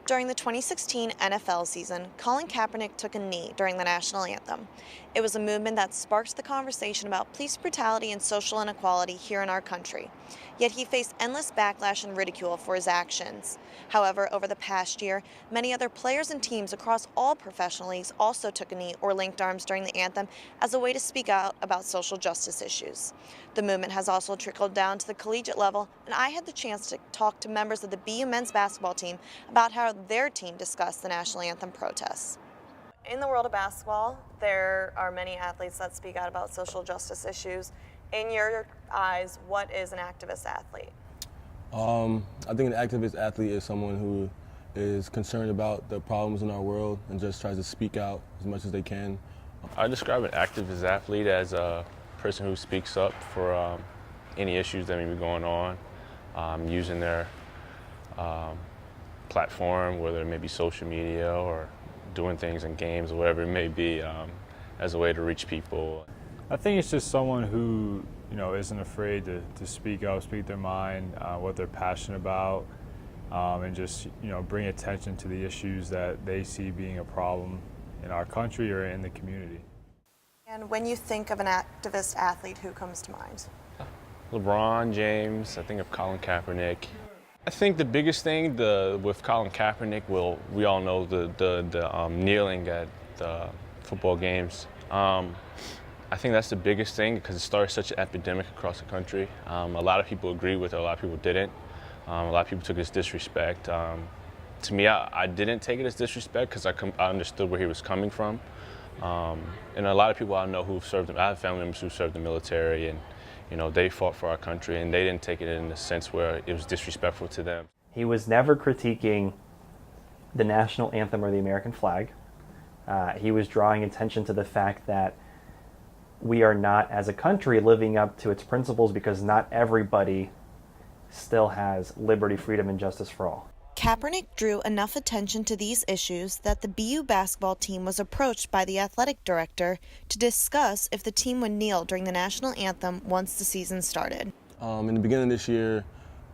During the 2016 NFL season, Colin Kaepernick took a knee during the national anthem. It was a movement that sparked the conversation about police brutality and social inequality here in our country. Yet he faced endless backlash and ridicule for his actions. However, over the past year, many other players and teams across all professional leagues also took a knee or linked arms during the anthem as a way to speak out about social justice issues. The movement has also trickled down to the collegiate level, and I had the chance to talk to members of the BU men's basketball team about how their team discussed the national anthem protests. In the world of basketball, there are many athletes that speak out about social justice issues. In your eyes, what is an activist athlete? I think an activist athlete is someone who is concerned about the problems in our world and just tries to speak out as much as they can. I describe an activist athlete as a person who speaks up for any issues that may be going on, using their platform, whether it may be social media or doing things in games or whatever it may be, as a way to reach people. I think it's just someone who, isn't afraid to speak up, speak their mind, what they're passionate about, and just, bring attention to the issues that they see being a problem in our country or in the community. And when you think of an activist athlete, who comes to mind? LeBron James, I think of Colin Kaepernick. I think the biggest thing with Colin Kaepernick, we all know the kneeling at the football games. I think that's the biggest thing because it started such an epidemic across the country. A lot of people agreed with it, a lot of people didn't. A lot of people took it as disrespect. To me, I didn't take it as disrespect because I understood where he was coming from. And a lot of people I know who've served, I have family members who served the military, and they fought for our country, and they didn't take it in the sense where it was disrespectful to them. He was never critiquing the national anthem or the American flag. He was drawing attention to the fact that we are not, as a country, living up to its principles because not everybody still has liberty, freedom, and justice for all. Kaepernick drew enough attention to these issues that the BU basketball team was approached by the athletic director to discuss if the team would kneel during the national anthem once the season started. In the beginning of this year,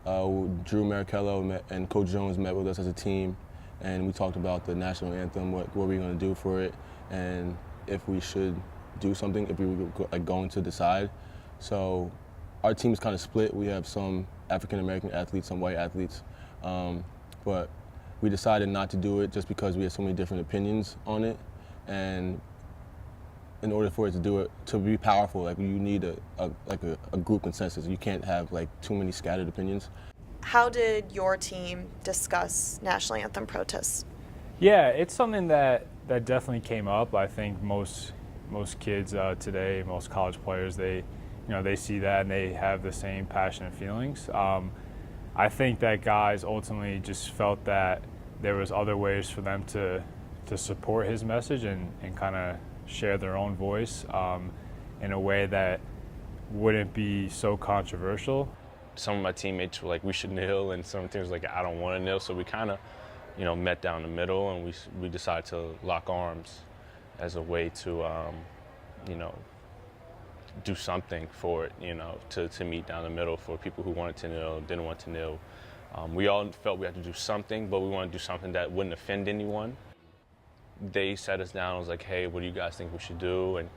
Drew Maricello and Coach Jones met with us as a team, and we talked about the national anthem, what we're going to do for it, and if we should do something, if we were going to decide. So our team is kind of split. We have some African-American athletes, some white athletes. But we decided not to do it just because we had so many different opinions on it. And in order for it to be powerful, you need a group consensus. You can't have too many scattered opinions. How did your team discuss national anthem protests? Yeah, it's something that definitely came up. I think most kids today, most college players, they see that and they have the same passionate feelings. I think that guys ultimately just felt that there was other ways for them to support his message and kind of share their own voice in a way that wouldn't be so controversial. Some of my teammates were like, we should kneel, and some teams were like, I don't want to kneel. So we kind of, met down the middle, and we decided to lock arms as a way to, do something for it, to meet down the middle for people who wanted to kneel, didn't want to kneel. We all felt we had to do something, but we wanted to do something that wouldn't offend anyone. They sat us down and was like, hey, what do you guys think we should do? And,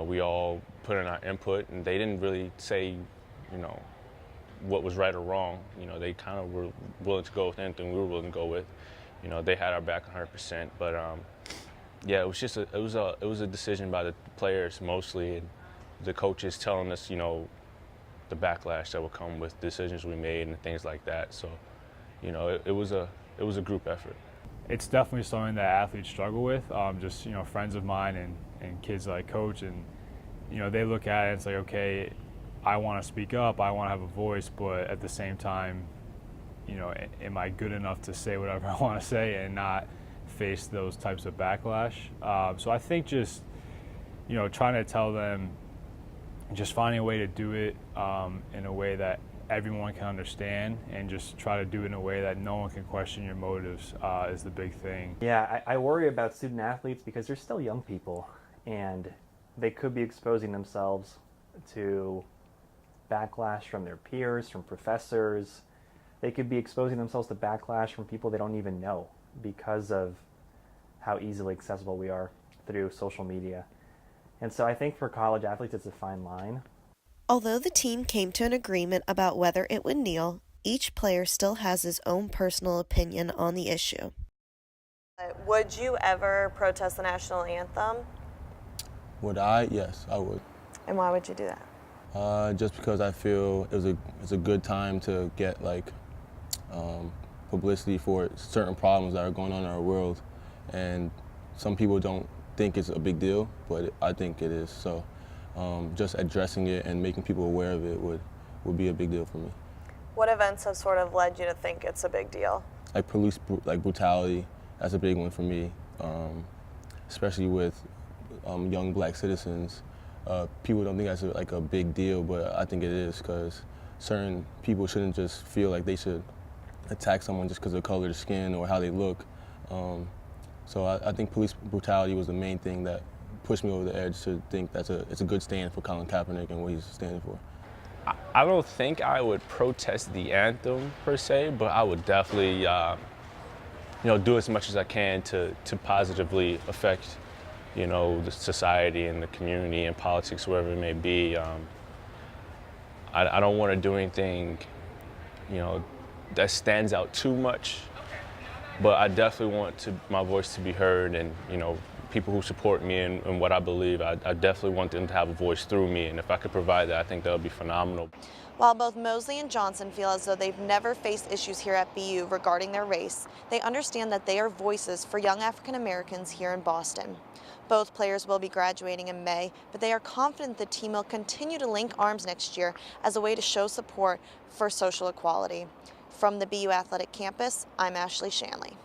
we all put in our input, and they didn't really say, what was right or wrong. They kind of were willing to go with anything we were willing to go with. They had our back 100%, but yeah, it was just it was a decision by the players mostly, and the coaches telling us, the backlash that would come with decisions we made and things like that. So, it was a group effort. It's definitely something that athletes struggle with. Just friends of mine and kids that I coach, and they look at it and say, okay, I want to speak up, I want to have a voice, but at the same time, am I good enough to say whatever I want to say and not face those types of backlash? So I think just trying to tell them, just finding a way to do it in a way that everyone can understand, and just try to do it in a way that no one can question your motives is the big thing. Yeah, I worry about student athletes because they're still young people, and they could be exposing themselves to backlash from their peers, from professors, they could be exposing themselves to backlash from people they don't even know because of how easily accessible we are through social media. And so I think for college athletes, it's a fine line. Although the team came to an agreement about whether it would kneel, each player still has his own personal opinion on the issue. Would you ever protest the national anthem? Would I? Yes, I would. And why would you do that? Just because I feel it's a good time to get publicity for certain problems that are going on in our world, and some people don't think it's a big deal, but I think it is. So just addressing it and making people aware of it would be a big deal for me. What events have sort of led you to think it's a big deal? Like police brutality, that's a big one for me, especially with young black citizens. People don't think that's a big deal, but I think it is, because certain people shouldn't just feel like they should attack someone just because of the color of their skin or how they look. So I think police brutality was the main thing that pushed me over the edge to think it's a good stand for Colin Kaepernick and what he's standing for. I don't think I would protest the anthem per se, but I would definitely do as much as I can to positively affect the society and the community and politics, wherever it may be. I don't want to do anything that stands out too much, but I definitely want my voice to be heard, and people who support me and what I believe, I definitely want them to have a voice through me, and if I could provide that, I think that would be phenomenal. While both Mosley and Johnson feel as though they've never faced issues here at BU regarding their race, they understand that they are voices for young African Americans here in Boston. Both players will be graduating in May, but they are confident the team will continue to link arms next year as a way to show support for social equality. From the BU Athletic Campus, I'm Ashley Shanley.